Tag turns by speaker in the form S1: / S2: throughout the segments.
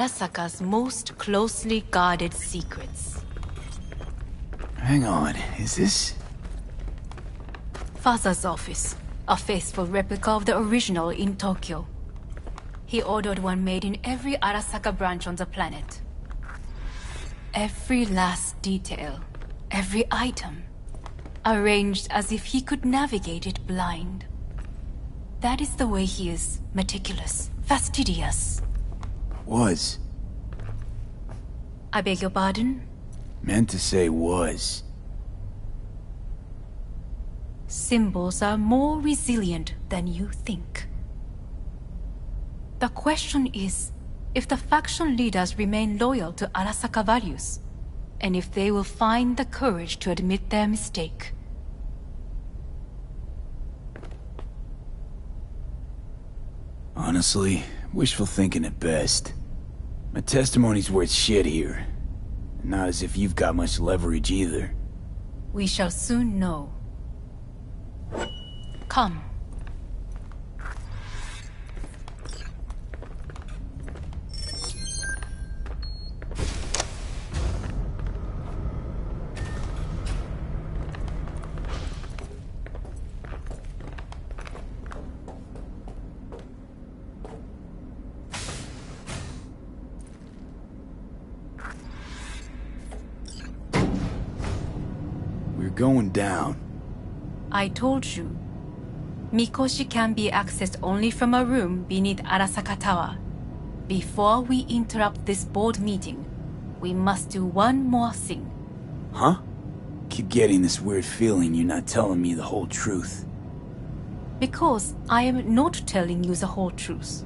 S1: Arasaka's most closely guarded secrets.
S2: Hang on, is this...
S1: Father's office. A faithful replica of the original in Tokyo. He ordered one made in every Arasaka branch on the planet. Every last detail, every item, arranged as if he could navigate it blind. That is the way he is meticulous, fastidious.
S2: Was.
S1: I beg your pardon?
S2: Meant to say was.
S1: Symbols are more resilient than you think. The question is, if the faction leaders remain loyal to Arasaka values, and if they will find the courage to admit their mistake.
S2: Honestly, wishful thinking at best. My testimony's worth shit here. Not as if you've got much leverage either.
S1: We shall soon know. Come.
S2: We're going down.
S1: I told you. Mikoshi can be accessed only from a room beneath Arasaka Tower. Before we interrupt this board meeting, we must do one more thing.
S2: Huh? Keep getting this weird feeling you're not telling me the whole truth.
S1: Because I am not telling you the whole truth.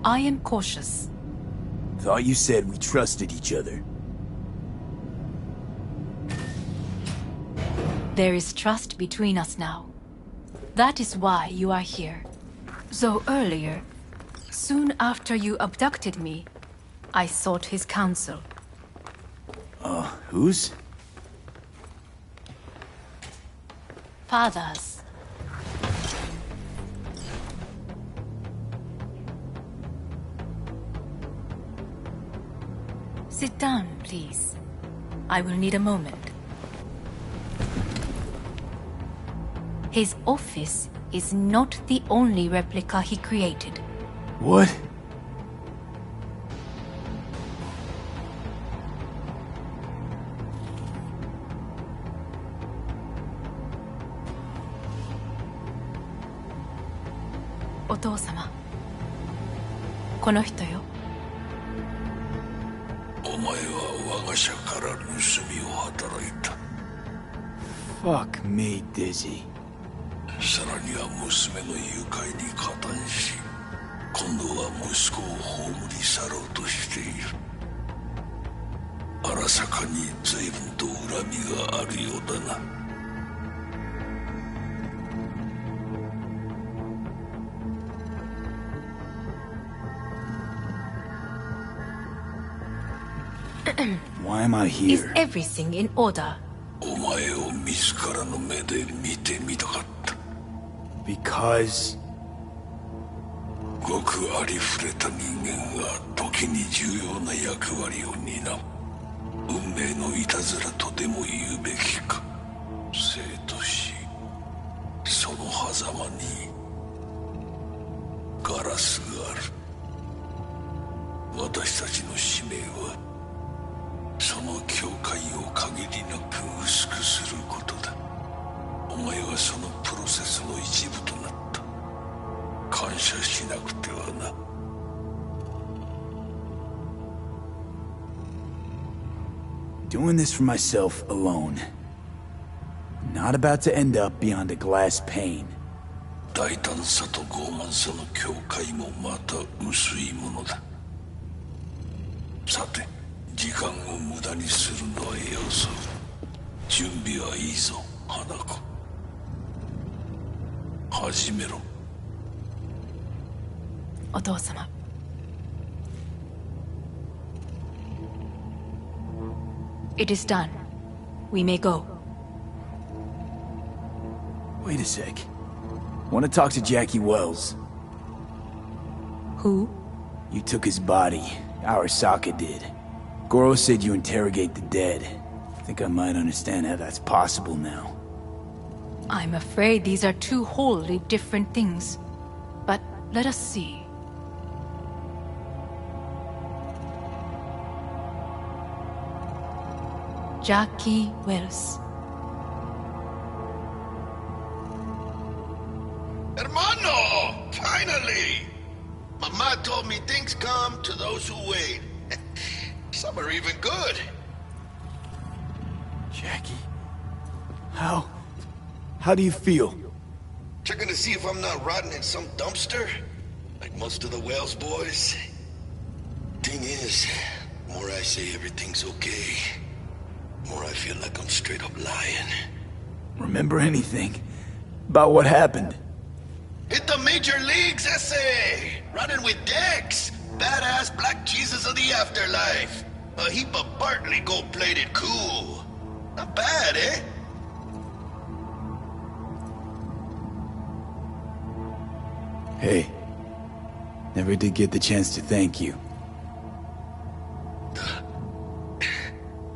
S1: I am cautious.
S2: Thought you said we trusted each other.
S1: There is trust between us now. That is why you are here. Though earlier, soon after you abducted me, I sought his counsel.
S2: Whose?
S1: Father's. Sit down, please. I will need a moment. His office is not the only replica he created.
S2: What?
S1: Otou-sama. この人よ。
S3: お前は我が社から盗みを働いた。
S2: Fuck me, Dizzy.
S3: さらには娘の誘拐に加担し、今度は息子を葬り去ろうとしている。荒坂に随分と恨みがあるようだな。
S2: Why am I
S1: Is
S2: here?
S1: everything in order?
S3: お前を自らの目で見てみたかった。
S2: Because...
S3: ごくありふれた人間が時に重要な役割を担う。運命のいたずらとでも言うべきか。生と死、その狭間にガラスがある。私たちの使命はその境界を限りなく薄くすることだ。お前はそのプロセスの一部となった。感謝しなくてはな。
S2: Doing this for myself alone. Not about to end up beyond a glass pane.
S3: 大胆さと傲慢さの境界もまた薄いものだ。さて、時間を無駄にするのはよそう。準備はいいぞ、花子。始めろ。
S1: お父様。It is done. We may go.
S2: Wait a sec. Want to talk to Jackie Wells.
S1: Who?
S2: You took his body. Arasaka did. Goro said you interrogate the dead. I think I might understand how that's possible now.
S1: I'm afraid these are two wholly different things. But let us see. Jackie Wells.
S3: Hermano! Finally! Mama told me things come to those who wait. Some are even good.
S2: Jackie? How do you feel?
S3: Checking to see if I'm not rotting in some dumpster? Like most of the Wells boys? Thing is, the more I say everything's okay, the more I feel like I'm straight up lying.
S2: Remember anything? About what happened?
S3: Hit the major leagues, essay! Running with Dex! Badass black Jesus of the afterlife! A heap of Bartley gold-plated cool! Not bad, eh?
S2: Hey. Never did get the chance to thank you.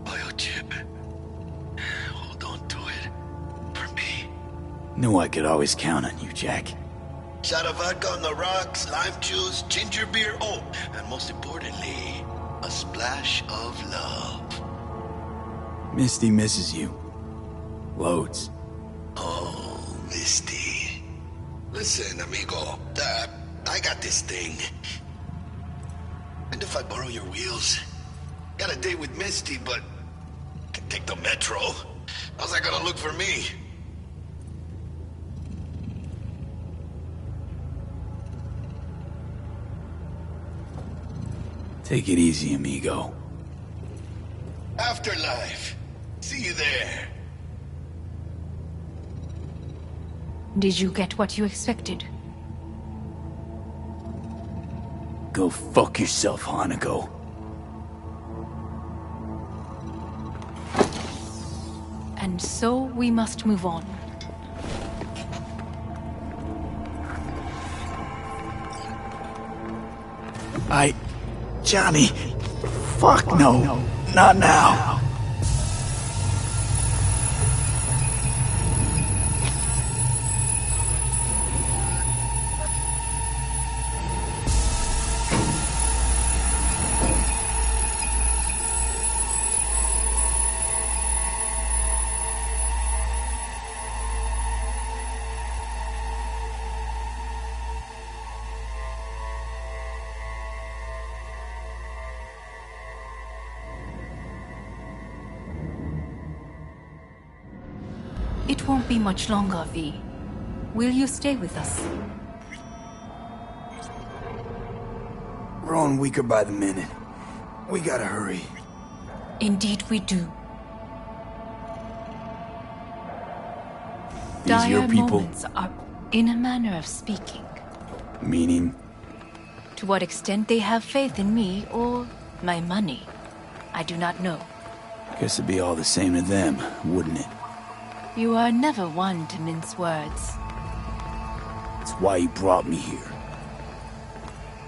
S3: Biochip. Hold on to it. For me.
S2: Knew I could always count on you, Jack.
S3: Shot of vodka on the rocks, lime juice, ginger beer, oh, and most importantly, a splash of love.
S2: Misty misses you. Loads.
S3: Oh, Misty. Listen, amigo, I got this thing. And if I borrow your wheels? Got a date with Misty, but can take the metro. How's that gonna look for me?
S2: Take it easy, amigo.
S3: Afterlife. See you there.
S1: Did you get what you expected?
S2: Go fuck yourself, Hanako.
S1: And so we must move on.
S2: Johnny. Fuck no. Not now.
S1: It won't be much longer, V. Will you stay with us?
S2: Growing weaker by the minute. We gotta hurry.
S1: Indeed we do.
S2: These your
S1: Dire
S2: people?
S1: moments are, in a manner of speaking.
S2: Meaning?
S1: To what extent they have faith in me or my money, I do not know.
S2: Guess it'd be all the same to them, wouldn't it?
S1: You are never one to mince words.
S2: That's why you brought me here.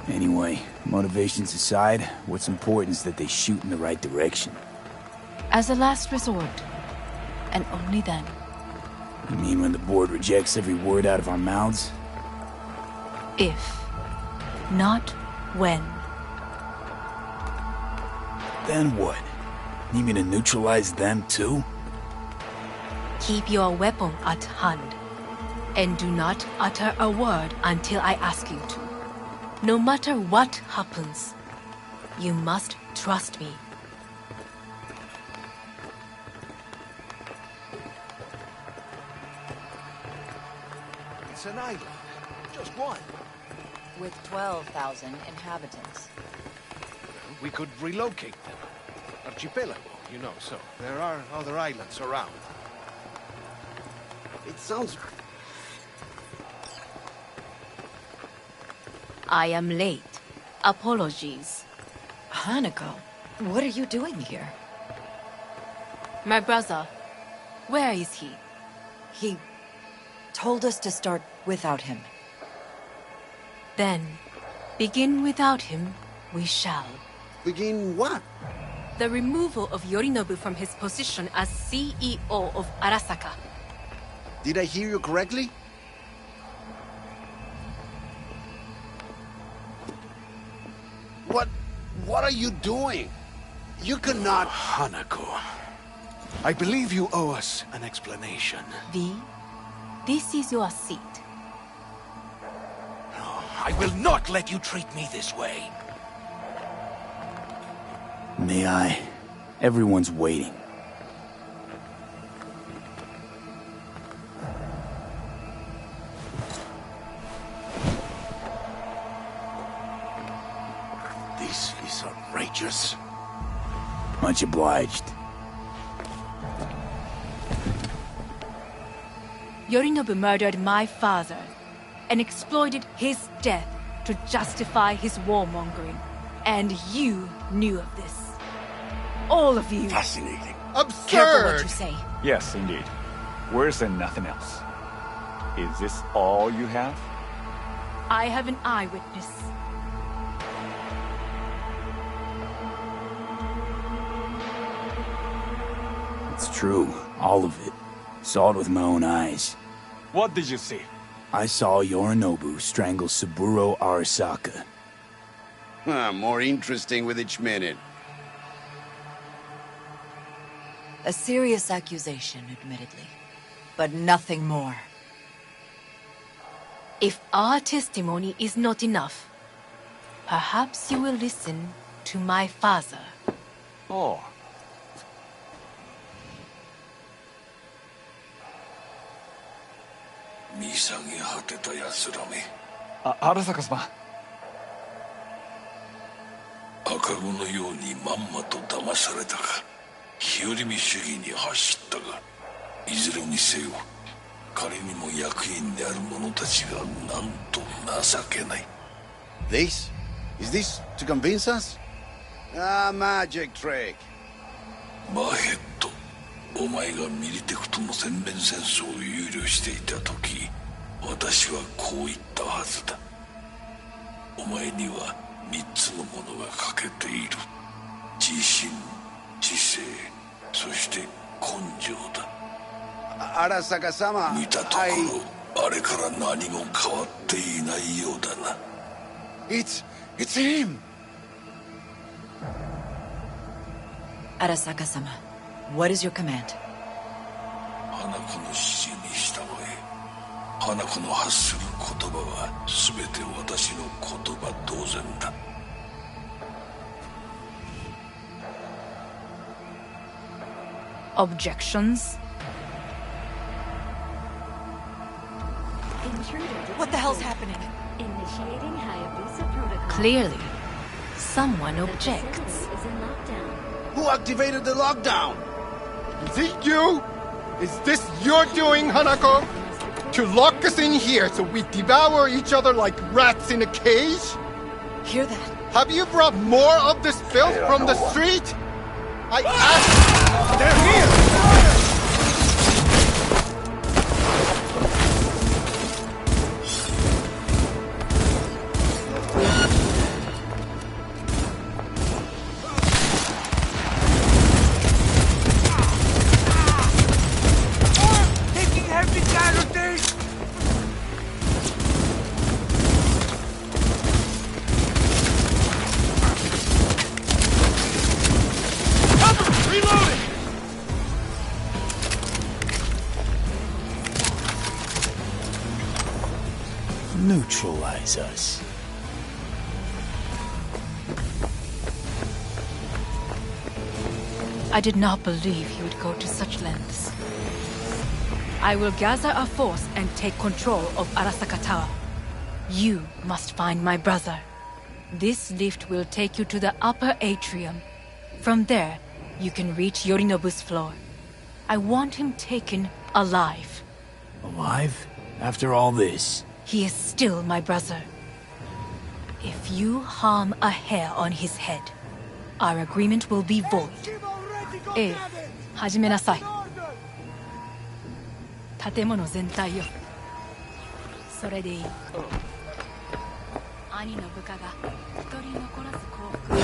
S2: Anyway, motivations aside, what's important is that they shoot in the right direction.
S1: As a last resort, and only then.
S2: You mean when the board rejects every word out of our mouths?
S1: If, not when.
S2: Then what? Need me to neutralize them too?
S1: Keep your weapon at hand, and do not utter a word until I ask you to. No matter what happens, you must trust me.
S4: It's an island. Just one.
S5: With 12,000 inhabitants.
S4: We could relocate them. Archipelago, you know, so there are other islands around. It sounds...
S1: I am late. Apologies.
S5: Hanako, what are you doing here?
S1: My brother, where is he?
S5: He told us to start without him.
S1: Then, Begin without him, we shall.
S4: Begin what?
S1: The removal of Yorinobu from his position as CEO of Arasaka.
S4: Did I hear you correctly? What are you doing? You cannot...
S6: Hanako, I believe you owe us an explanation.
S1: V, this is your seat.
S6: I will not let you treat me this way.
S2: May I? Everyone's waiting.
S6: This is outrageous.
S2: Much obliged.
S1: Yorinobu murdered my father and exploited his death to justify his warmongering. And you knew of this. All of you.
S6: Fascinating.
S1: Careful what you say.
S7: Yes, indeed. Worse than nothing else. Is this all you have?
S1: I have an eyewitness.
S2: It's true, all of it. Saw it with my own eyes.
S7: What did you see?
S2: I saw Yorinobu strangle Saburo Arasaka.
S4: More interesting with each minute.
S5: A serious accusation, admittedly. But nothing more.
S1: If our testimony is not enough, perhaps you will listen to my father.
S7: Oh. Arasaka-sama.
S3: 赤子のようにまんまと騙されたか日和見主義に走ったがいずれにせよ彼にも役員である者たちがなんと情けない
S4: This? Is this to convince us? Magic trick.
S3: マーヘッドお前がミリテクとの全面戦争を憂慮していた時私はこう言ったはずだお前には3つのものが欠けている自信知性そして根性だ
S4: Arasaka-sama,
S3: 見たところあれから何も変わっていないようだな
S4: It's him!
S5: Arasaka-sama, what is your command?
S3: 花子の指示に従え花子の発する言葉は全て私の言葉同然だ
S1: Objections?
S5: What the hell's happening?
S8: Initiating Hayabusa protocol.
S1: Clearly, someone objects.
S8: Is in lockdown.
S4: Who activated the lockdown?
S9: Is it you? Is this your doing, Hanako? To lock us in here so we devour each other like rats in a cage?
S5: Hear that?
S9: Have you brought more of this filth from the street? I asked... They're here!
S2: Neutralize us.
S1: I did not believe he would go to such lengths. I will gather a force and take control of Arasaka Tower. You must find my brother. This lift will take you to the upper atrium. From there, you can reach Yorinobu's floor. I want him taken alive.
S2: Alive? After all this?
S1: He is still my brother. If you harm a hair on his head, our agreement will be void. ええ、始めなさい。建物全体よ。それでいい。兄の部下が一人残らず降伏。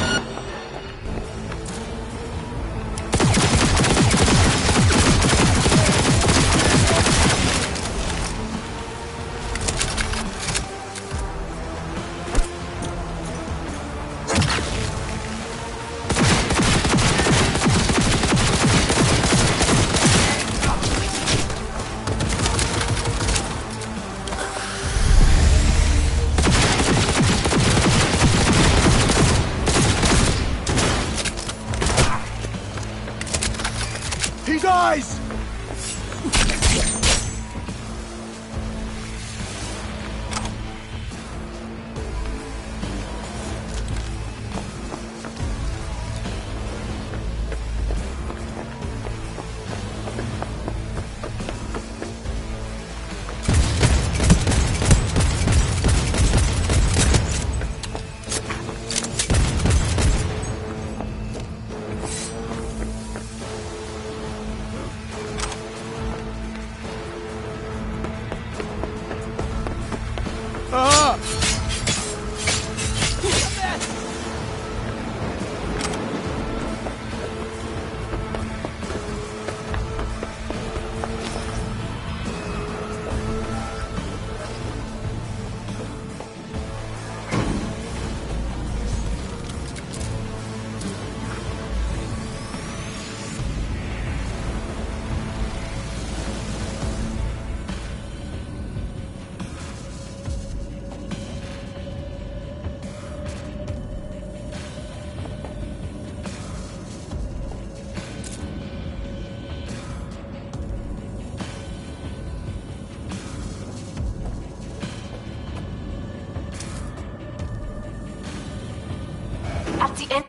S6: He dies!
S1: At the end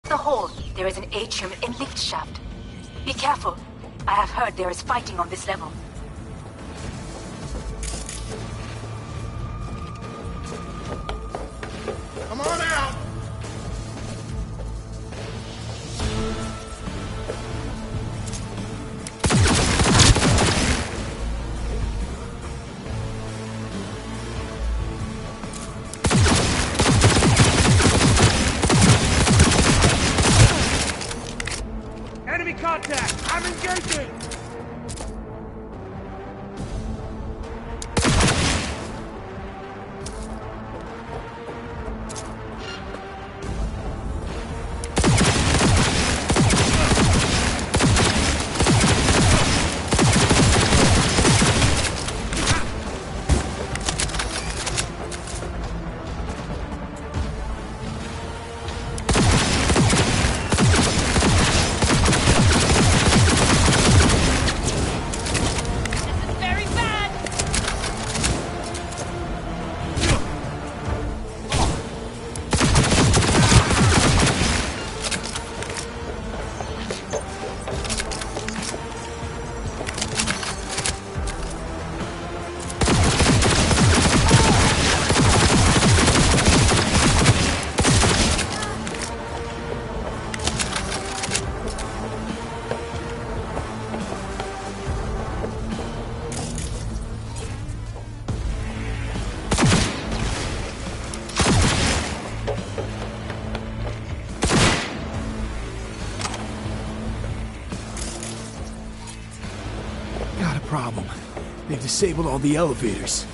S1: of the hall, there is an atrium and lift shaft. Be careful. I have heard there is fighting on this level.
S9: Come on out!
S4: Enemy contact! I'm engaging!
S2: Got a problem. They've disabled all the elevators.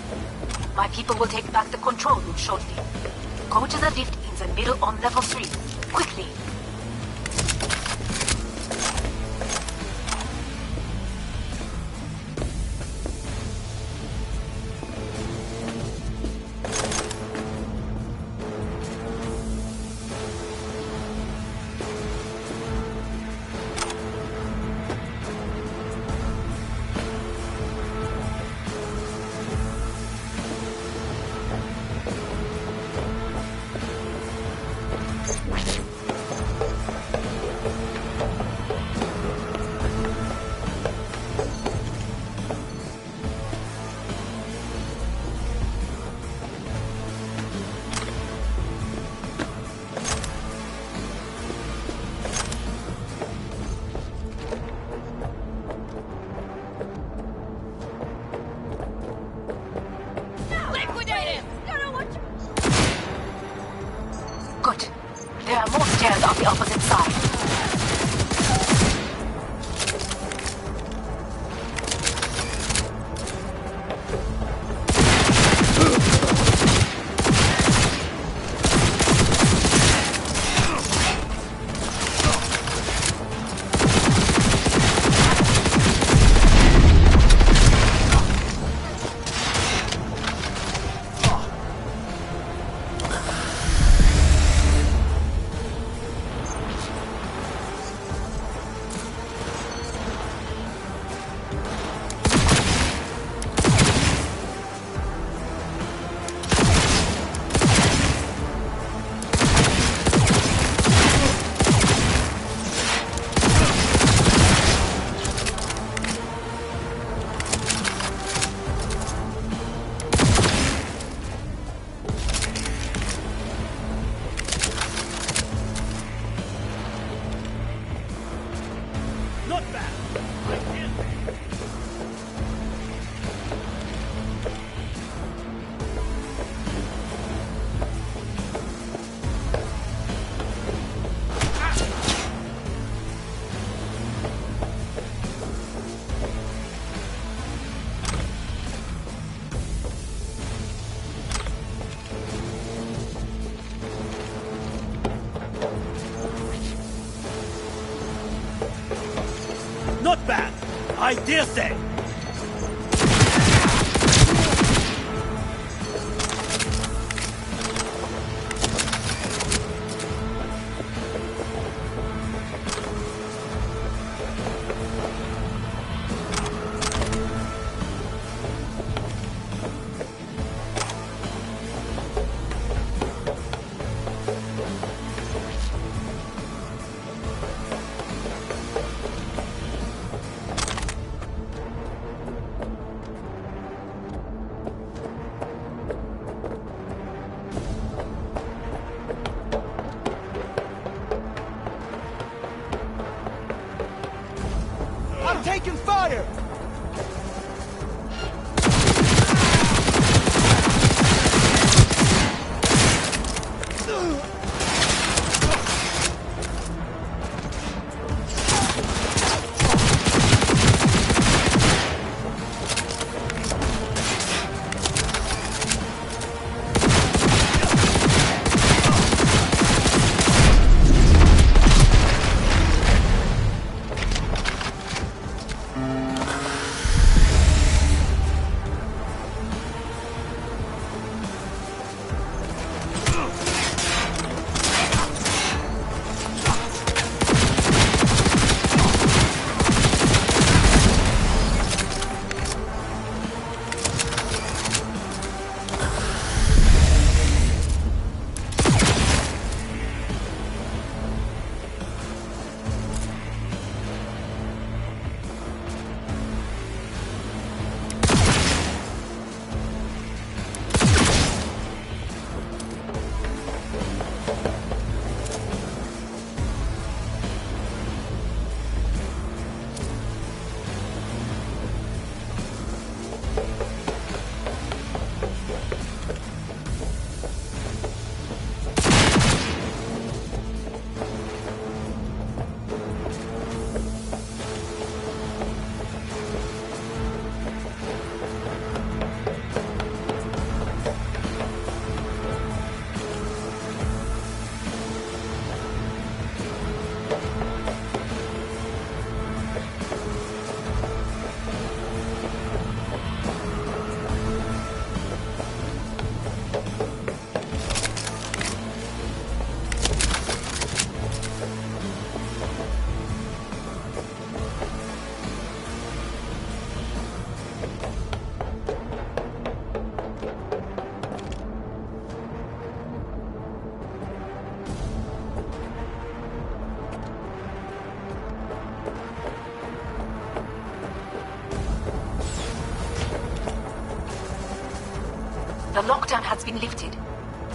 S1: My people will take back the control room shortly. Go to the lift in the middle on level 3. Quickly. There are more stairs on the opposite side.
S10: Not bad, I dare say.
S4: I'm taking fire!
S1: The lockdown has been lifted.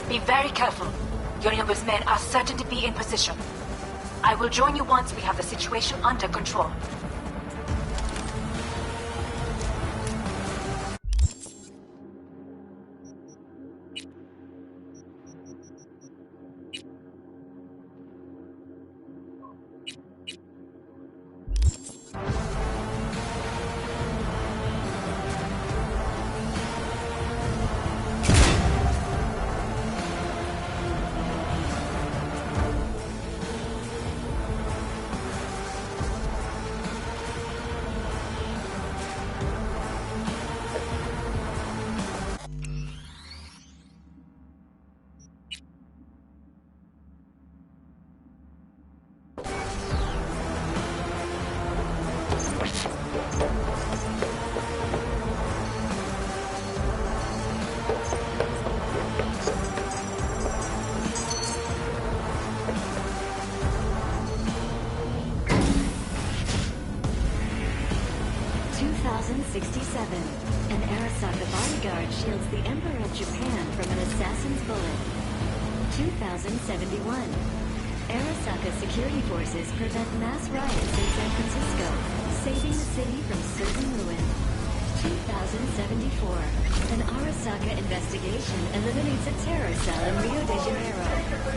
S1: Be very careful. Yorinobu's men are certain to be in position. I will join you once we have the situation under control.
S8: guard shields the Emperor of Japan from an assassin's bullet. 2071. Arasaka security forces prevent mass riots in San Francisco, saving the city from certain ruin. 2074. An Arasaka investigation eliminates a terror cell in Rio de Janeiro,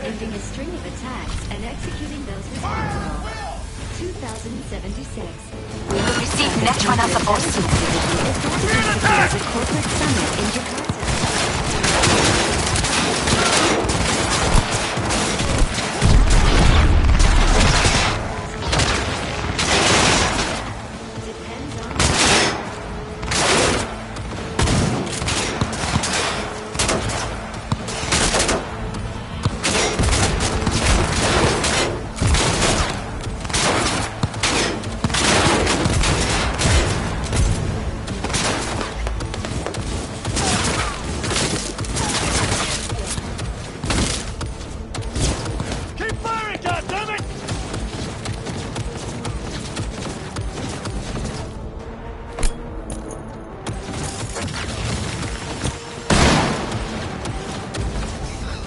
S8: ending a string of attacks and executing those responsible. 2076.
S1: We will receive Netrunner support soon.
S8: There's a corporate summit in Jakarta.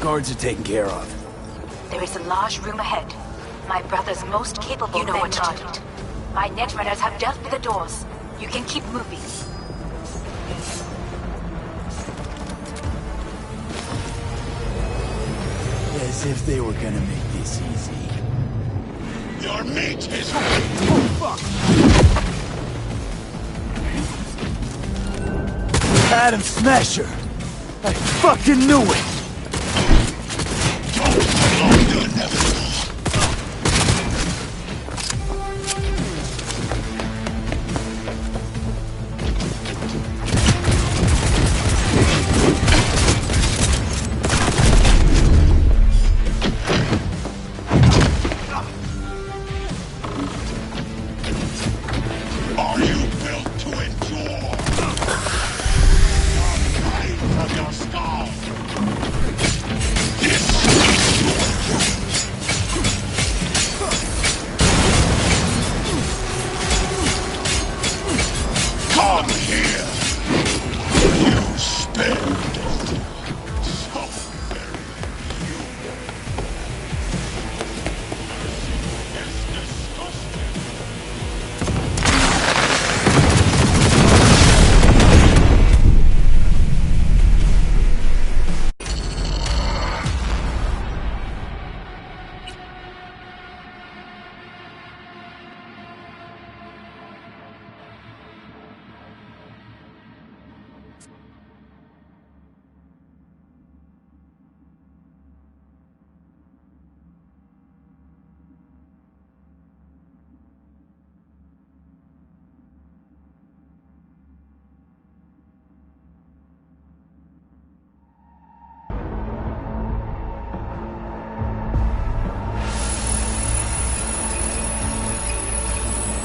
S2: Guards are taken care of.
S1: There is a large room ahead. My brother's most capable men guard it. My netrunners have dealt with the doors. You can keep moving.
S2: As if they were gonna make this easy.
S3: Your meat is...
S9: Oh, fuck!
S2: Adam Smasher! I fucking knew it!
S3: Are you built to endure? Of your skull. Come here. You spend so very It's disgusting.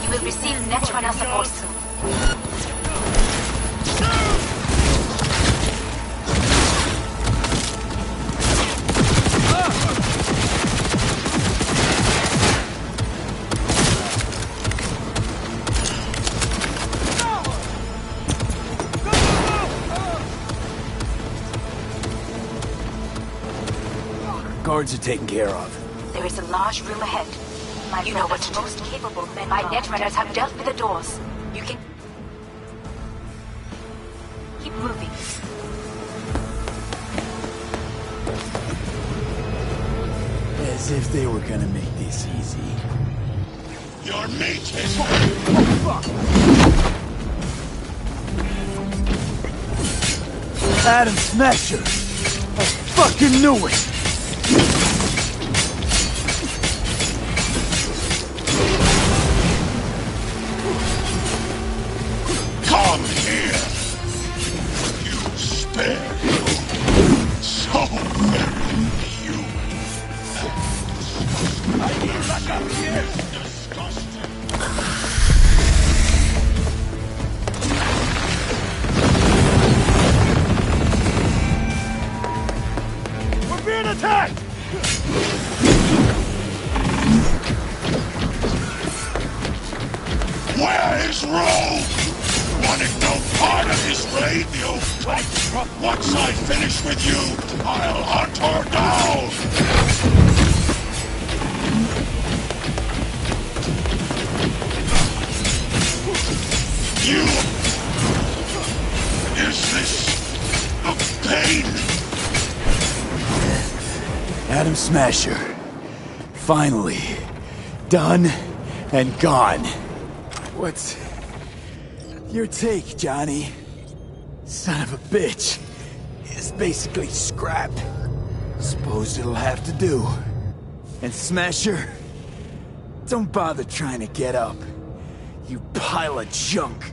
S1: You will receive Netrunner support soon.
S2: Guards are taken care of.
S1: There is a large room ahead. You know what most capable men. My netrunners have dealt with the doors. You can keep moving.
S2: As if they were gonna make this easy.
S3: Your meat is...
S9: Oh, fuck!
S2: Adam Smasher! I fucking knew it!
S3: Come here. You spare so very few. Disgusting.
S10: We're being attacked!
S3: Where is Rome? wanted no part of his raid, you wet truck. Once I finish with you, I'll hunt her down! You... Is this... a pain?
S2: Adam Smasher. Finally. Done and gone. What's your take, Johnny? Son of a bitch. It's basically scrap. Suppose it'll have to do. And Smasher, don't bother trying to get up. You pile of junk.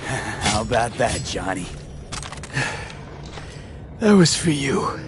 S2: How about that, Johnny? That was for you.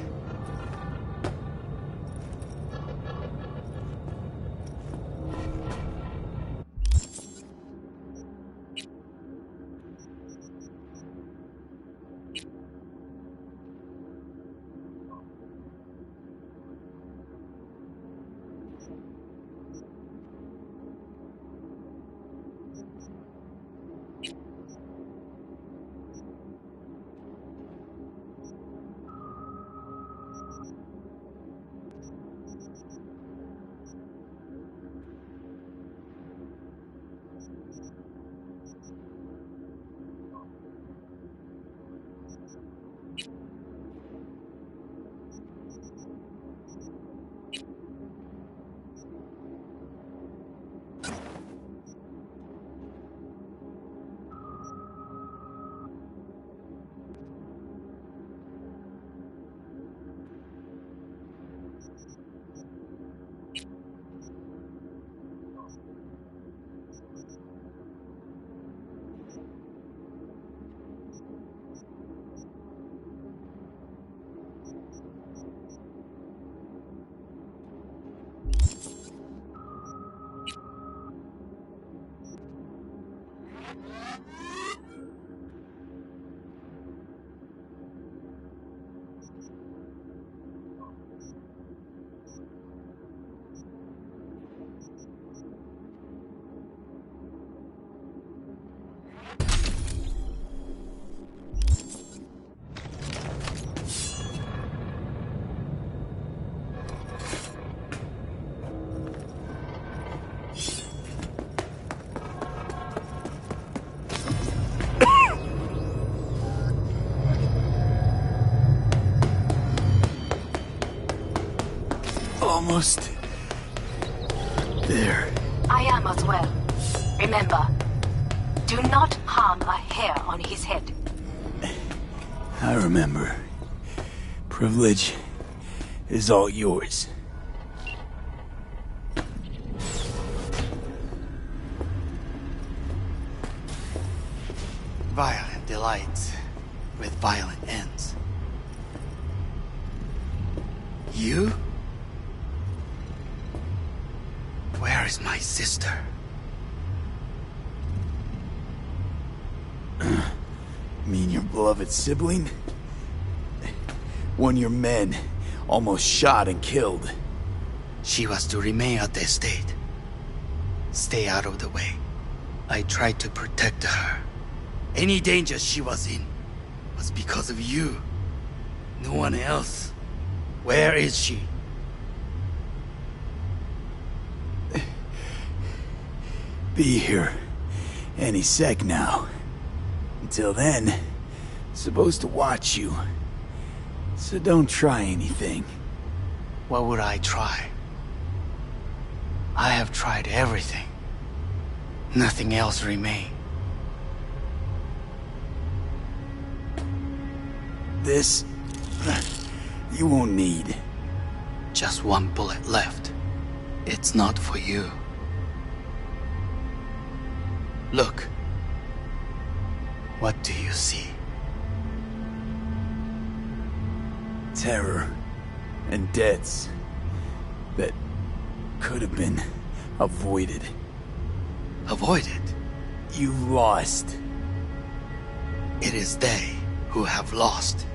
S2: Almost there.
S1: I am as well. Remember, do not harm a hair on his head.
S2: I remember. Privilege is all yours.
S11: Violent delights with violent ends. You? Where is my sister?
S2: Mean your beloved sibling? One your men almost shot and killed.
S11: She was to remain at the estate. Stay out of the way. I tried to protect her. Any danger she was in was because of you. No one else. Where is she?
S2: Be here any sec now. Until then, supposed to watch you. So don't try anything.
S11: What would I try? I have tried everything. Nothing else remains.
S2: This... you won't need.
S11: Just one bullet left. It's not for you. Look. What do you see?
S2: Terror and deaths that could have been avoided.
S11: Avoided?
S2: You lost.
S11: It is they who have lost.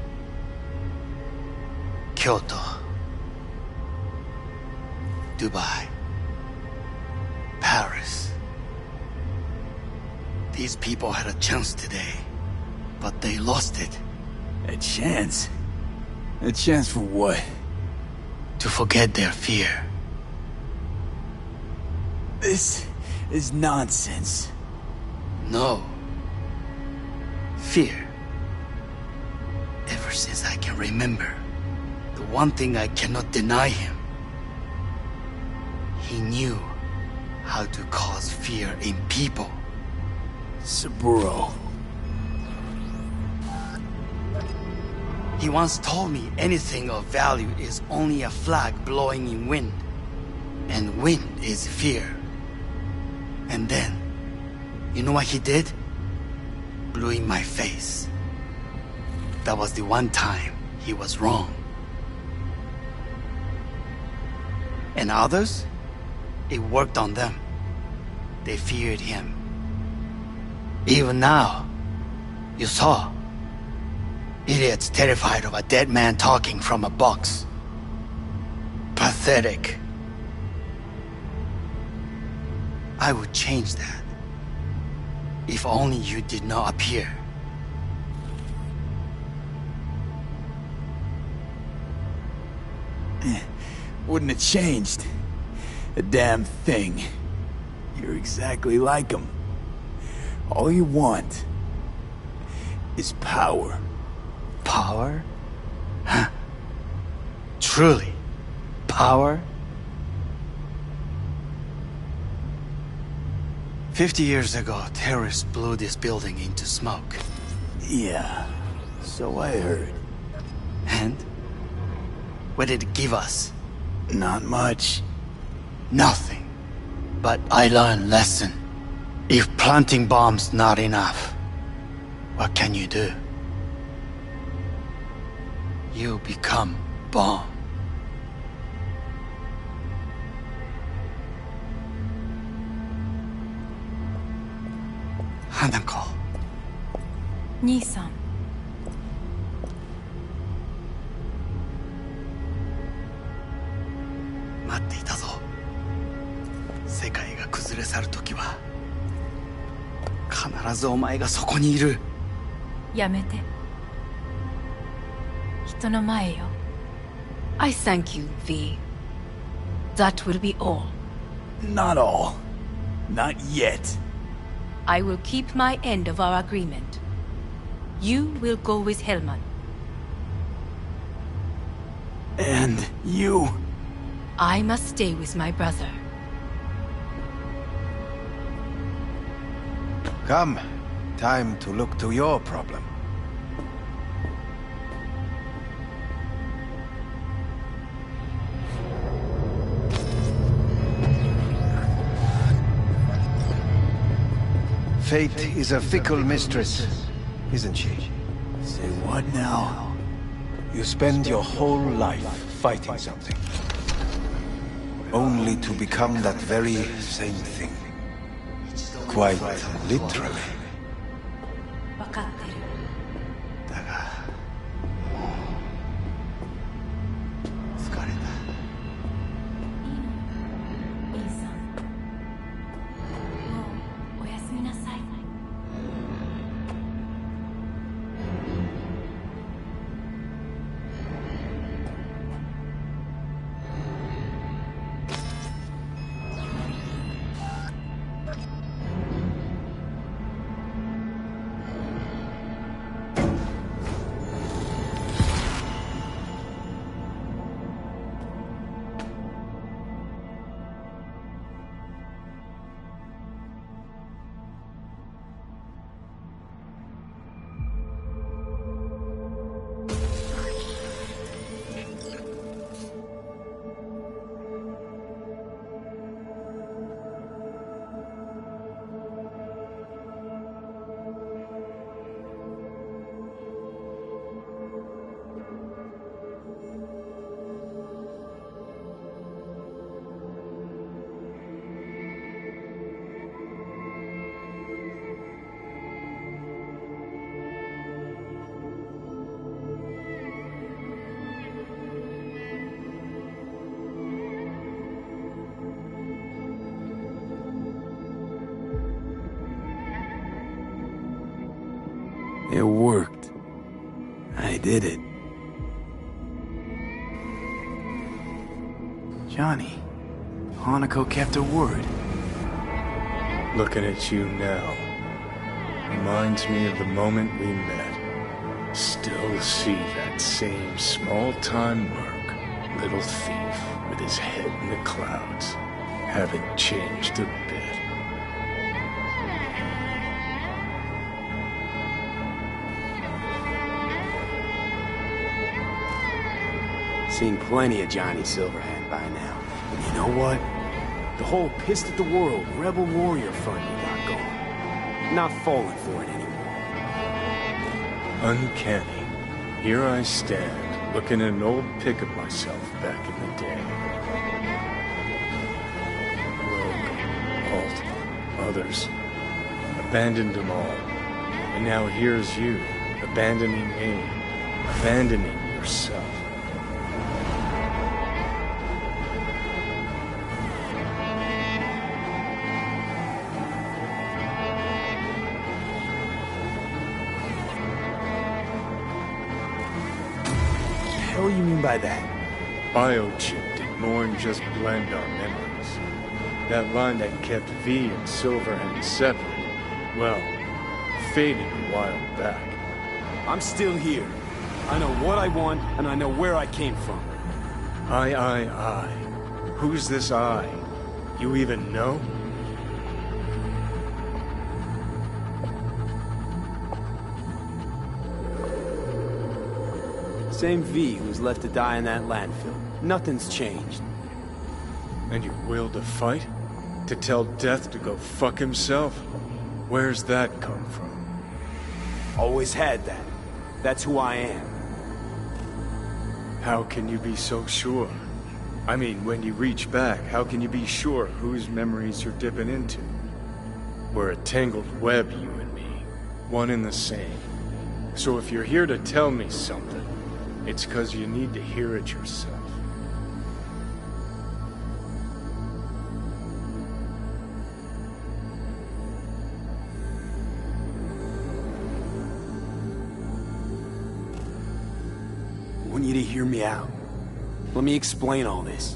S11: Kyoto. Dubai, Paris. These people had a chance today, but they lost it.
S2: A chance? A chance for what?
S11: To forget their fear.
S2: This is nonsense.
S11: No. Fear. Ever since I can remember, the one thing I cannot deny him. He knew how to cause fear in people.
S2: Saburo.
S11: He once told me anything of value is only a flag blowing in wind. And wind is fear. And then, you know what he did? Blew in my face. That was the one time he was wrong. And others? It worked on them. They feared him. Even now, you saw. Idiots terrified of a dead man talking from a box. Pathetic. I would change that. If only you did not appear.
S2: Wouldn't have changed a damn thing. You're exactly like him. All you want is power.
S11: Power? Huh. Truly, power? 50 years ago, terrorists blew this building into smoke.
S2: Yeah, so I heard.
S11: And? What did it give us?
S2: Not much.
S11: Nothing. But I learned lesson. If planting bombs not enough, what can you do? You become bomb. Hanako.
S1: 兄さん。
S11: 待っていたぞ。世界が崩れ去る時は必ずお前がそこにいる。
S1: やめて。人の前よ。I thank you, V. That will be all.
S2: Not all. Not yet.
S1: I will keep my end of our agreement. You will go with Hellman.
S2: And you?
S1: I must stay with my brother.
S4: Come. Time to look to your problem. Fate is a fickle mistress, isn't she?
S2: Say what now?
S4: You spend your whole life fighting something. Only to become that very same thing. Quite literally.
S1: わかってる。
S11: だが疲れた。
S1: いいさん。もうおやすみなさい。
S2: It worked. I did it. Johnny, Hanako kept her word.
S9: Looking at you now reminds me of the moment we met. Still see that same small-time merc, little thief with his head in the clouds. Haven't changed a bit.
S2: Seen plenty of Johnny Silverhand by now. And you know what? The whole pissed at the world rebel warrior front you got going. Not falling for it anymore.
S9: Uncanny. Here I stand, looking at an old pic of myself back in the day. Rogue, Alt, others. Abandoned them all. And now here's you, abandoning me, abandoning yourself.
S2: What do you mean by that?
S9: Biochip did more than just blend our memories. That line that kept V and Silverhand separate, well, faded a while back.
S2: I'm still here. I know what I want, and I know where I came from.
S9: I. Who's this I? You even know?
S2: Same V who's left to die in that landfill. Nothing's changed.
S9: And your will to fight? To tell Death to go fuck himself? Where's that come from?
S2: Always had that. That's who I am.
S9: How can you be so sure? I mean, when you reach back, how can you be sure whose memories you're dipping into? We're a tangled web, you and me. One and the same. So if you're here to tell me something, it's 'cause you need to hear it yourself.
S2: I want you to hear me out. Let me explain all this.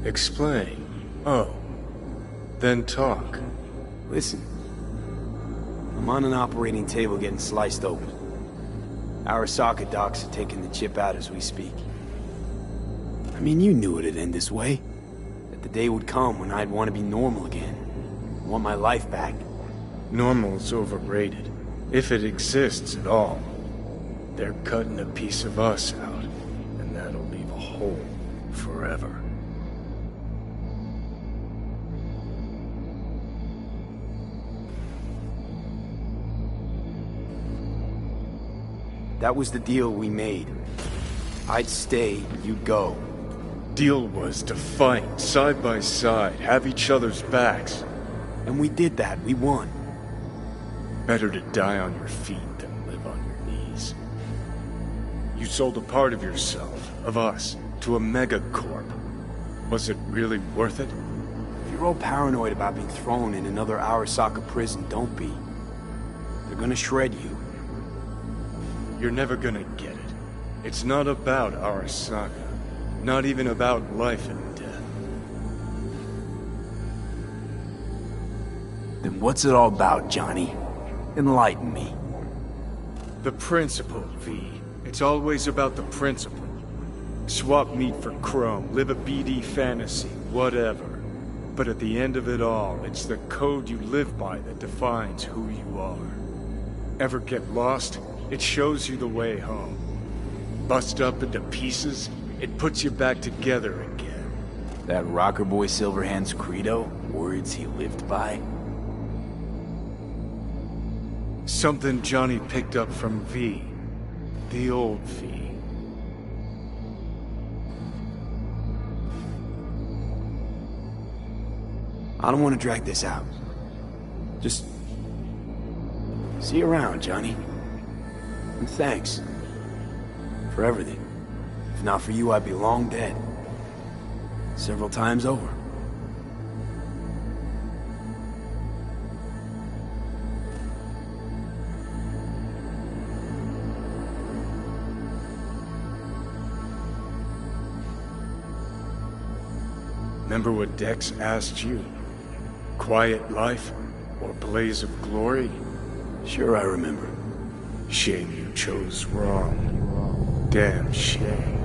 S9: Explain? Oh. Then talk.
S2: Listen. I'm on an operating table getting sliced open. Arasaka docs are taking the chip out as we speak. I mean, you knew it'd end this way. That the day would come when I'd want to be normal again. Want my life back.
S9: Normal's overrated. If it exists at all. They're cutting a piece of us out, and that'll leave a hole forever.
S2: That was the deal we made. I'd stay, you'd go.
S9: Deal was to fight, side by side, have each other's backs.
S2: And we did that, we won.
S9: Better to die on your feet than live on your knees. You sold a part of yourself, of us, to a megacorp. Was it really worth it?
S2: If you're all paranoid about being thrown in another Arasaka prison, don't be. They're gonna shred you.
S9: You're never gonna get it. It's not about Arasaka. Not even about life and death.
S2: Then what's it all about, Johnny? Enlighten me.
S9: The principle, V. It's always about the principle. Swap meat for chrome, live a BD fantasy, whatever. But at the end of it all, it's the code you live by that defines who you are. Ever get lost? It shows you the way home. Bust up into pieces, it puts you back together again.
S2: That rocker boy Silverhand's credo? Words he lived by?
S9: Something Johnny picked up from V. The old V.
S2: I don't want to drag this out. Just... see you around, Johnny. And thanks. For everything. If not for you, I'd be long dead. Several times over.
S9: Remember what Dex asked you? Quiet life or blaze of glory?
S2: Sure I remember.
S9: Shame you chose wrong. Damn shame.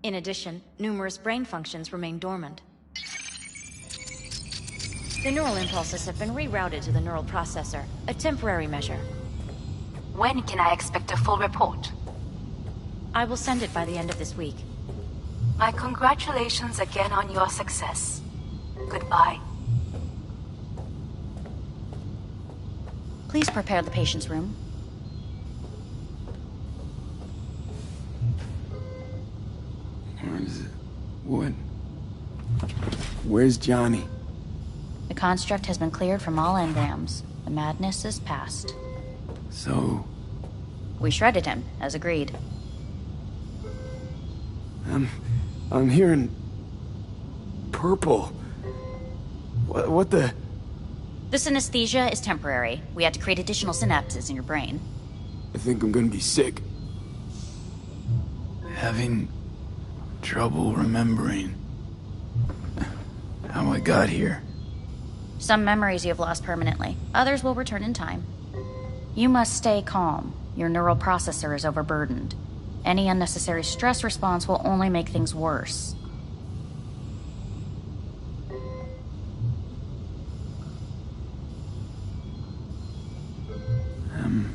S8: In addition, numerous brain functions remain dormant. The neural impulses have been rerouted to the neural processor, a temporary measure.
S1: When can I expect a full report?
S8: I will send it by the end of this week.
S1: My congratulations again on your success. Goodbye.
S8: Please prepare the patient's room.
S2: Where is it? What? Where's Johnny?
S8: The construct has been cleared from all engrams. The madness is past.
S2: So...
S8: We shredded him, as agreed.
S2: I'm hearing... purple. What the...
S8: The synesthesia is temporary. We had to create additional synapses in your brain.
S2: I think I'm gonna be sick. Having... trouble remembering... how I got here.
S8: Some memories you have lost permanently. Others will return in time. You must stay calm. Your neural processor is overburdened. Any unnecessary stress response will only make things worse.
S2: Am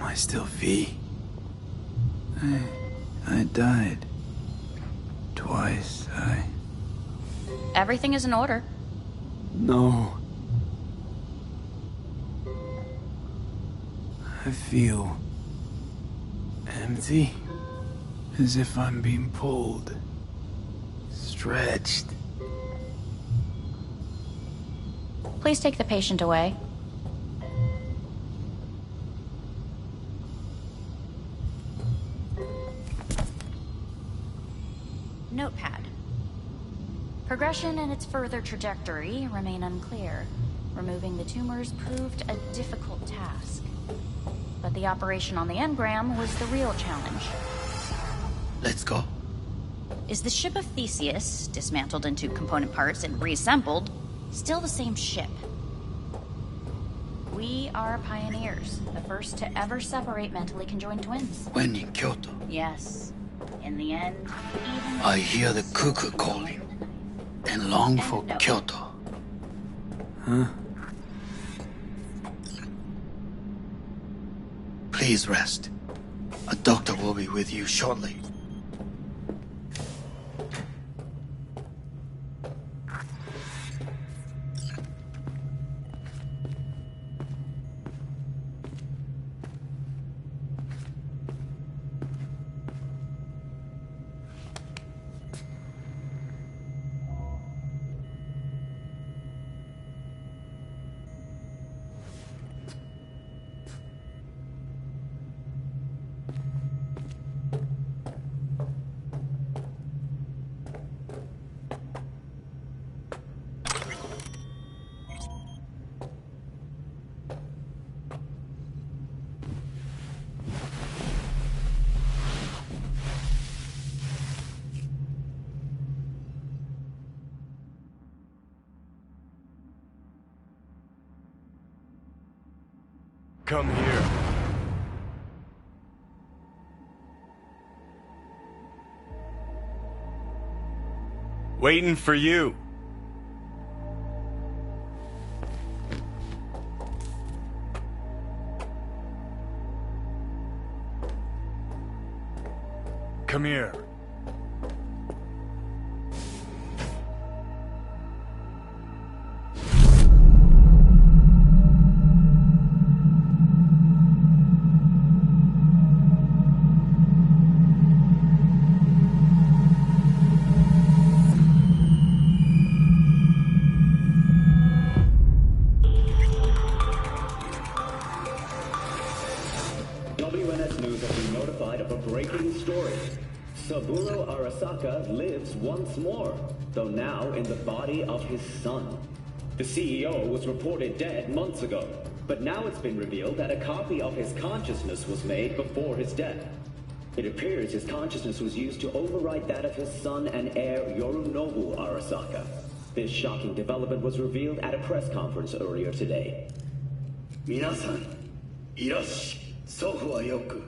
S2: I still V? I died. Twice,
S8: Everything is in order.
S2: No. I feel... empty. As if I'm being pulled. Stretched.
S8: Please take the patient away. Notepad. Progression and its further trajectory remain unclear. Removing the tumors proved a difficult task. But the operation on the engram was the real challenge.
S11: Let's go.
S8: Is the ship of Theseus, dismantled into component parts and reassembled, still the same ship? We are pioneers, the first to ever separate mentally conjoined twins.
S11: When in Kyoto,
S8: Yes. In the end, even...
S11: I hear the cuckoo calling and long for
S8: no.
S11: Kyoto.
S2: Huh?
S11: Please rest. A doctor will be with you shortly.
S9: Come here. Waiting for you. Come here.
S12: Arasaka lives once more, though now in the body of his son. The CEO was reported dead months ago, but now it's been revealed that a copy of his consciousness was made before his death. It appears his consciousness was used to override that of his son and heir Yorinobu Arasaka. This shocking development was revealed at a press conference earlier today.
S3: 皆さん、いらっしゃい。祖父はよく、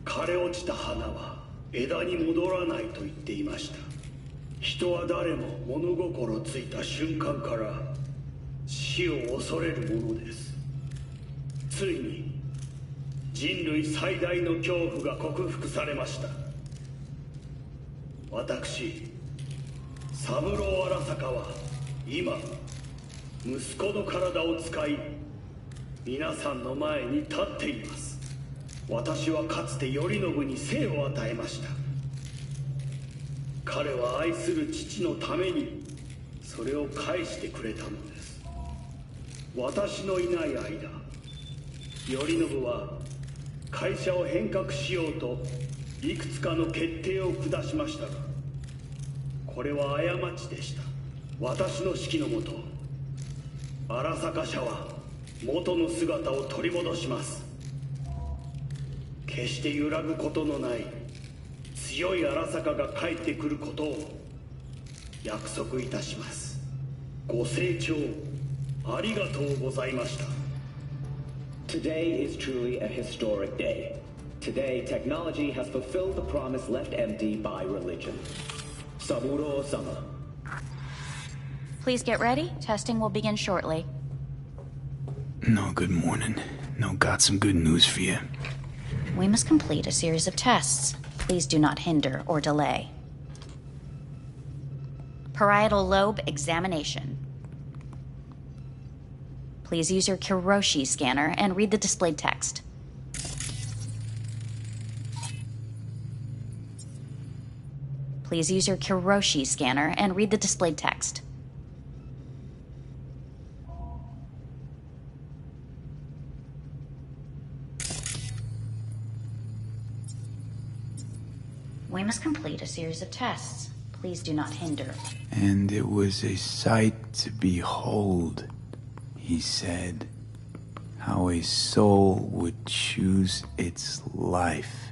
S3: 枯れ落ちた花は枝に戻らないと言っていました。人は誰も物心ついた瞬間から死を恐れるものです。ついに人類最大の恐怖が克服されました。私、三郎荒坂は今息子の体を使い皆さんの前に立っています。私はかつて頼信に生を与えました。彼は愛する父のためにそれを返してくれたのです。私のいない間、頼信は会社を変革しようといくつかの決定を下しましたが、これは過ちでした。私の指揮のもと、荒坂社は元の姿を取り戻します。決して揺らぐことのない強い荒坂が帰ってくることを約束いたします。ご清聴ありがとうございました。
S12: Today is truly a historic day. Today, technology has fulfilled the promise left empty by religion. Saburo-sama.
S8: Please get ready. Testing will begin shortly.
S2: No, good morning. No, got some good news for you.
S8: We must complete a series of tests. Please do not hinder or delay. Parietal lobe examination. Please use your Kiroshi scanner and read the displayed text. Please use your Kiroshi scanner and read the displayed text. We must complete a series of tests. Please do not hinder.
S2: And it was a sight to behold, he said, how a soul would choose its life.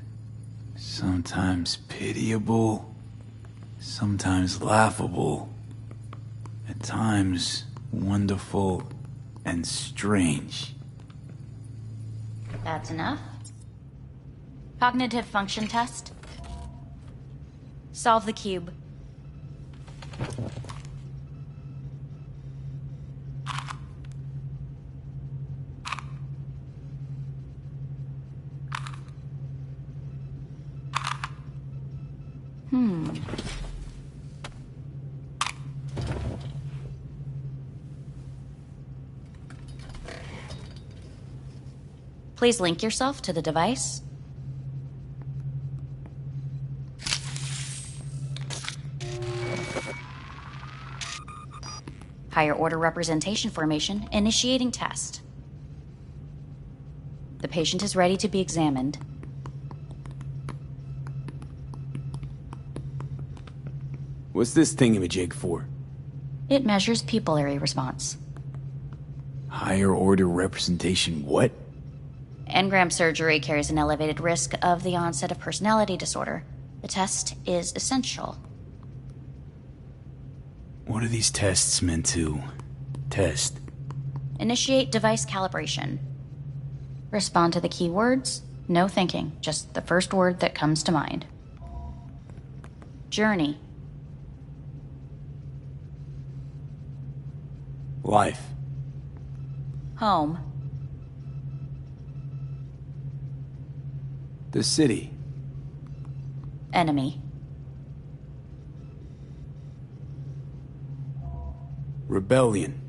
S2: Sometimes pitiable, sometimes laughable, at times wonderful and strange.
S8: That's enough. Cognitive function test. Solve the cube. Please link yourself to the device. Higher order representation formation, initiating test. The patient is ready to be examined.
S2: What's this thingamajig for?
S8: It measures pupillary response.
S2: Higher order representation what?
S8: Engram surgery carries an elevated risk of the onset of personality disorder. The test is essential.
S2: What are these tests meant to test?
S8: Initiate device calibration. Respond to the keywords. No thinking, just the first word that comes to mind. Journey.
S2: Life.
S8: Home.
S2: The city.
S8: Enemy.
S2: Rebellion.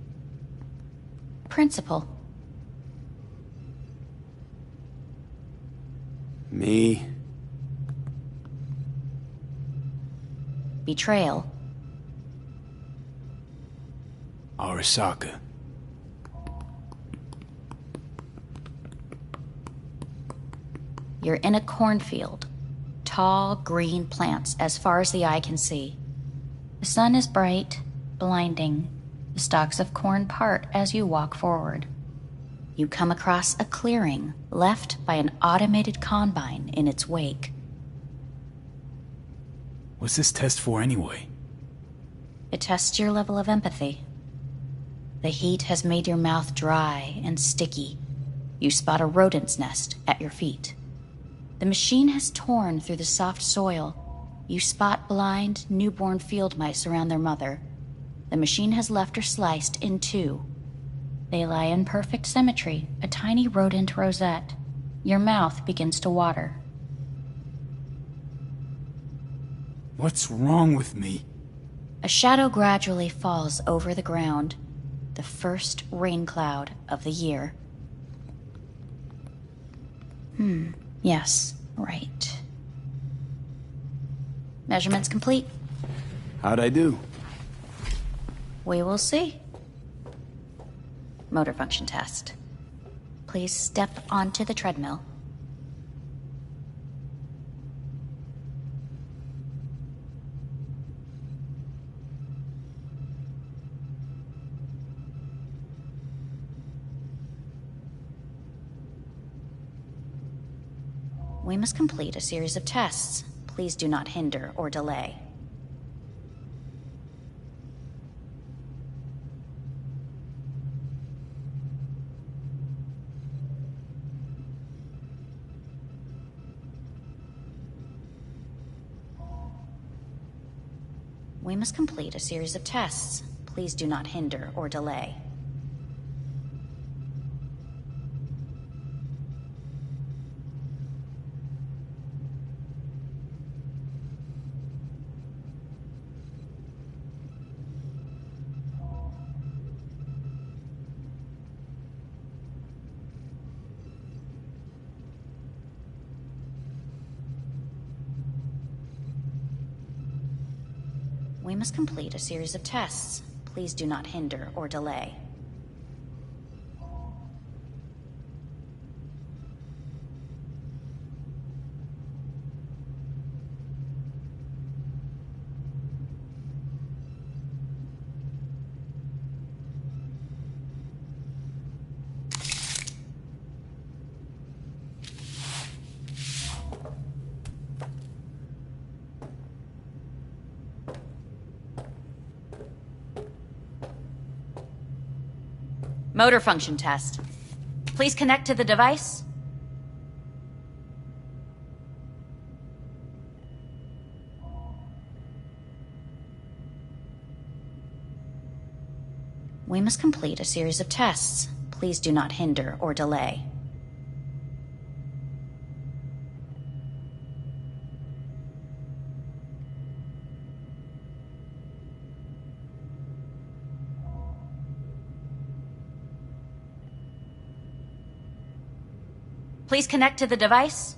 S8: Principal.
S2: Me.
S8: Betrayal.
S2: Arasaka.
S8: You're in a cornfield. tall, green plants as far as the eye can see. The sun is bright, blinding. The stalks of corn part as you walk forward. You come across a clearing left by an automated combine in its wake.
S13: What's this test for anyway?
S8: It tests your level of empathy. The heat has made your mouth dry and sticky. You spot a rodent's nest at your feet. The machine has torn through the soft soil. You spot blind, newborn field mice around their mother. The machine has left her sliced in two. They lie in perfect symmetry, a tiny rodent rosette. Your mouth begins to water.
S13: What's wrong with me?
S8: A shadow gradually falls over the ground. The first rain cloud of the year. Yes, right. Measurements complete.
S2: How'd I do?
S8: We will see. Motor function test. Please step onto the treadmill. We must complete a series of tests. Please do not hinder or delay. We must complete a series of tests. Please do not hinder or delay. We must complete a series of tests. Please do not hinder or delay. Motor function test. Please connect to the device. We must complete a series of tests. Please do not hinder or delay. Please connect to the device.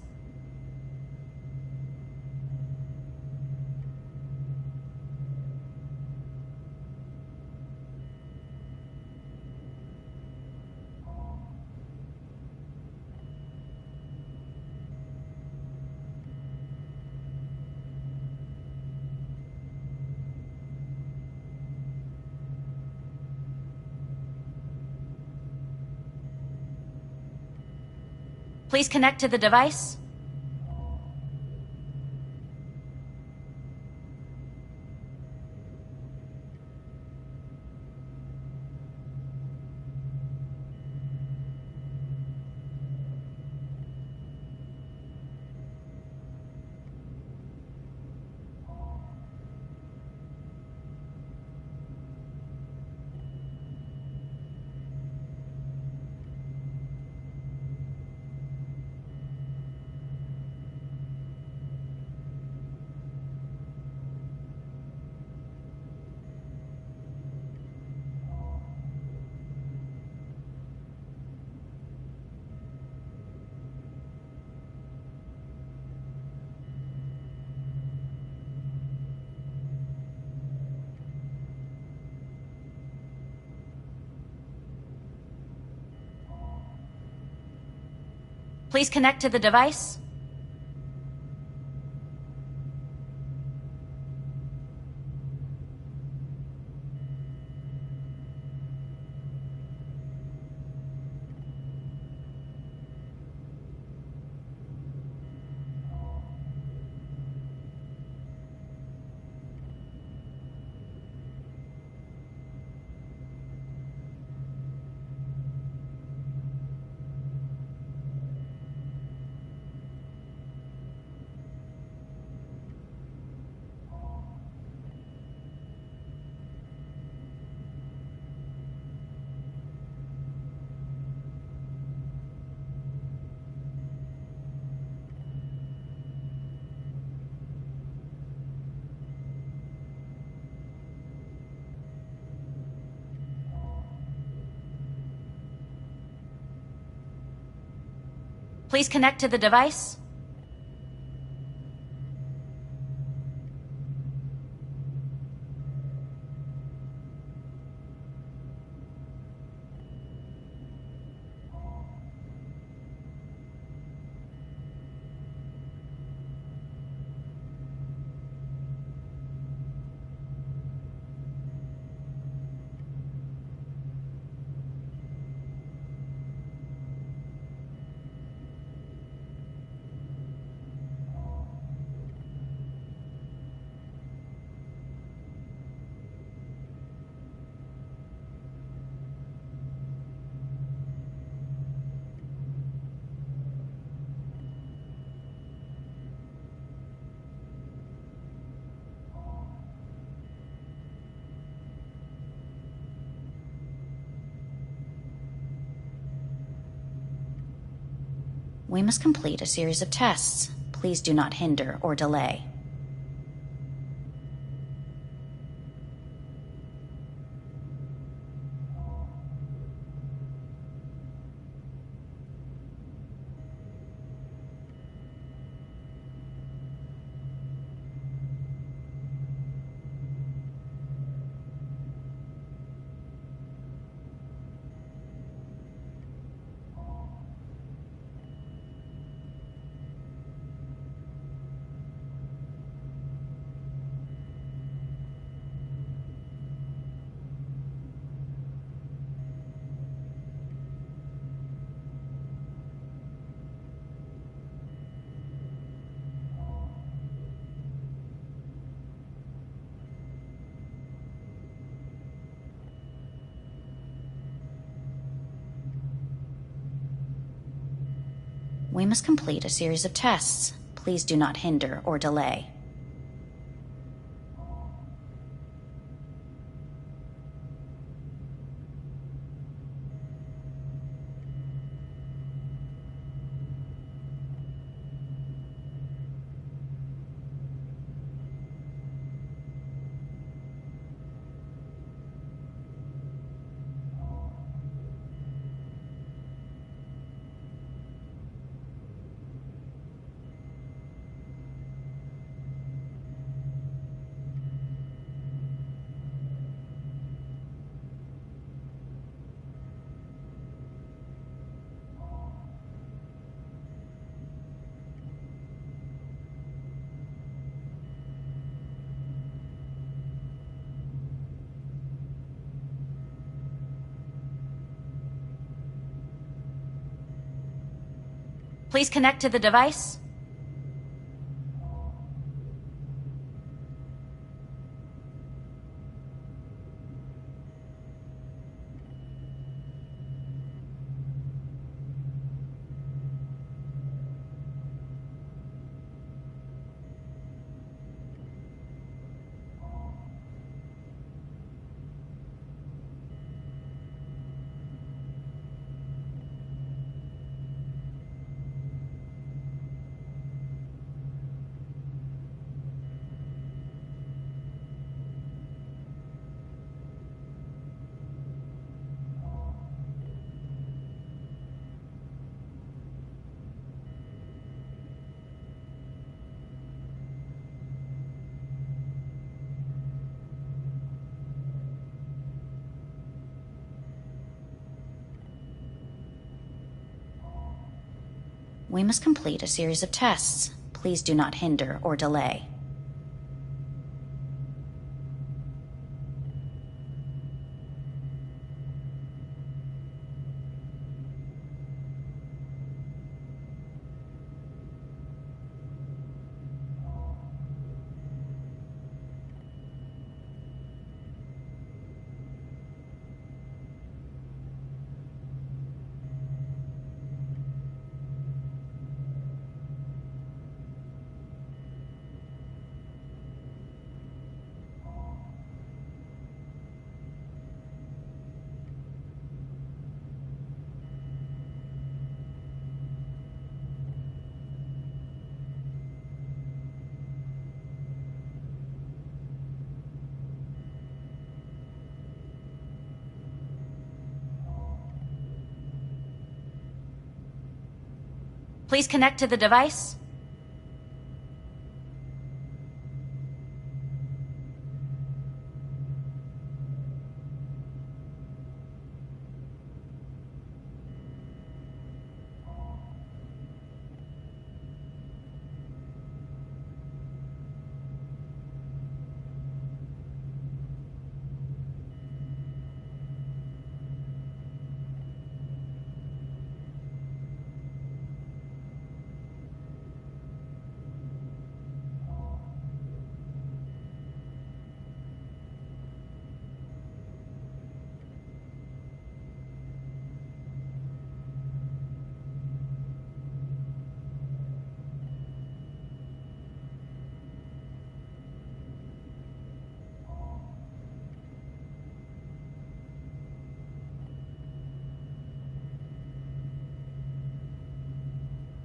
S8: Please connect to the device. Please connect to the device. Please connect to the device. We must complete a series of tests. Please do not hinder or delay. We must complete a series of tests. Please do not hinder or delay. Please connect to the device. We must complete a series of tests. Please do not hinder or delay. Please connect to the device.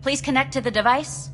S8: Please connect to the device.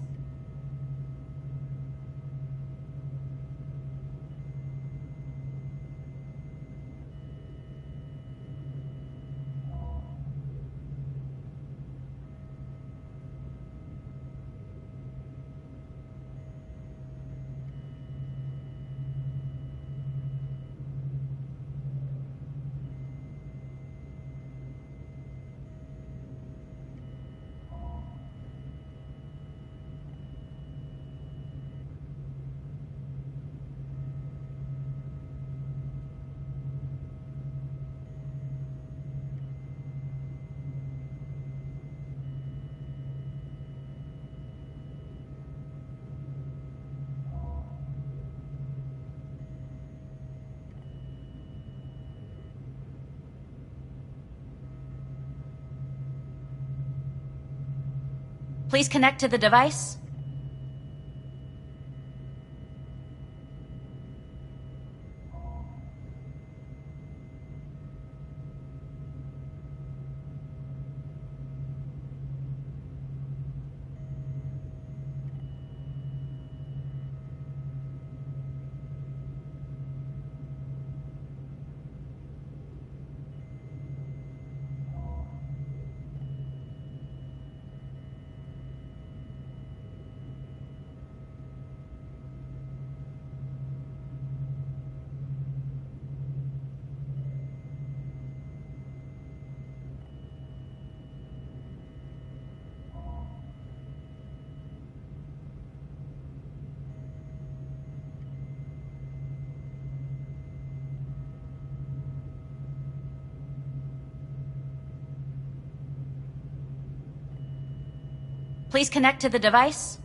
S8: Please connect to the device. Please connect to the device.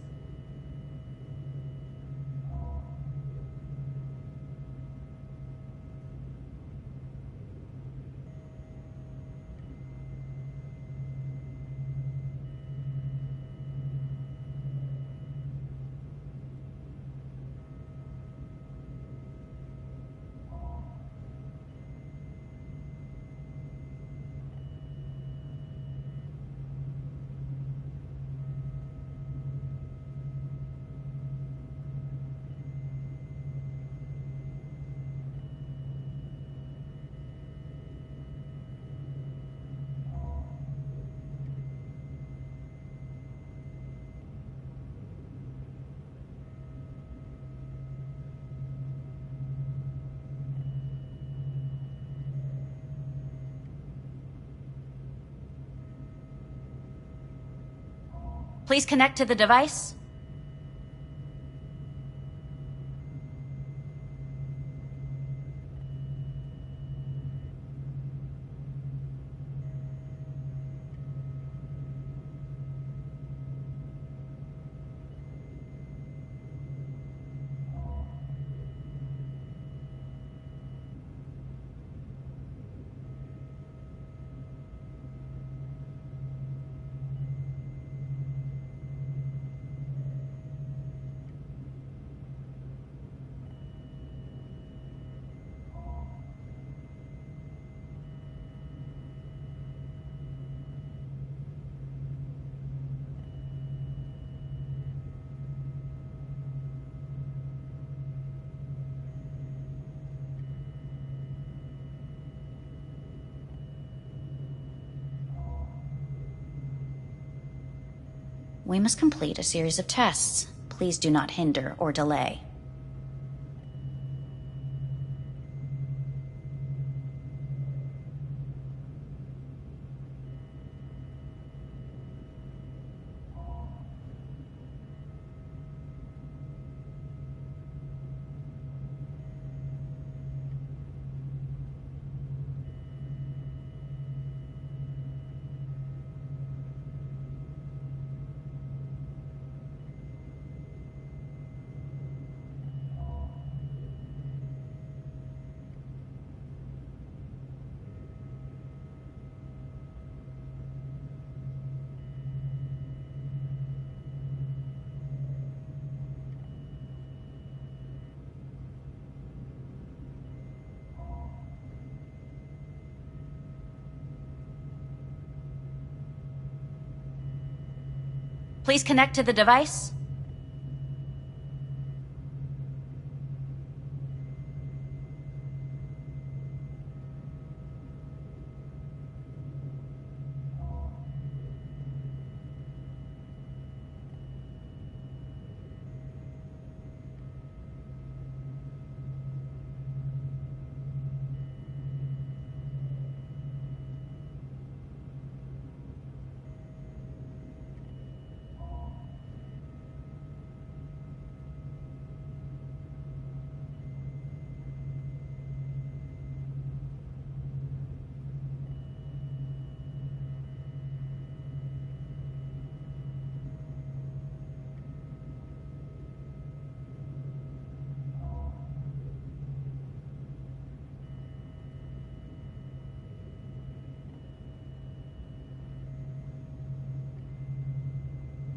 S8: Please connect to the device. We must complete a series of tests. Please do not hinder or delay. Please connect to the device.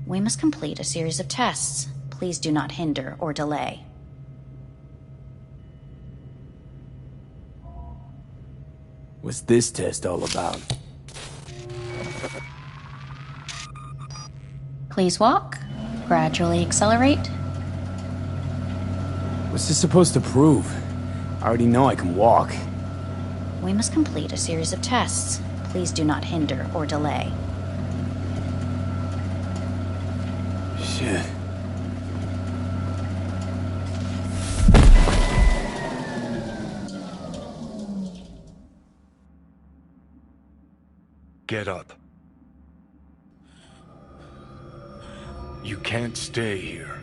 S8: We must complete a series of tests. Please do not hinder or delay.
S2: What's this test all about?
S8: Please walk. Gradually accelerate.
S2: What's this supposed to prove? I already know I can walk.
S8: We must complete a series of tests. Please do not hinder or delay.
S2: Shit.
S9: Get up. You can't stay here.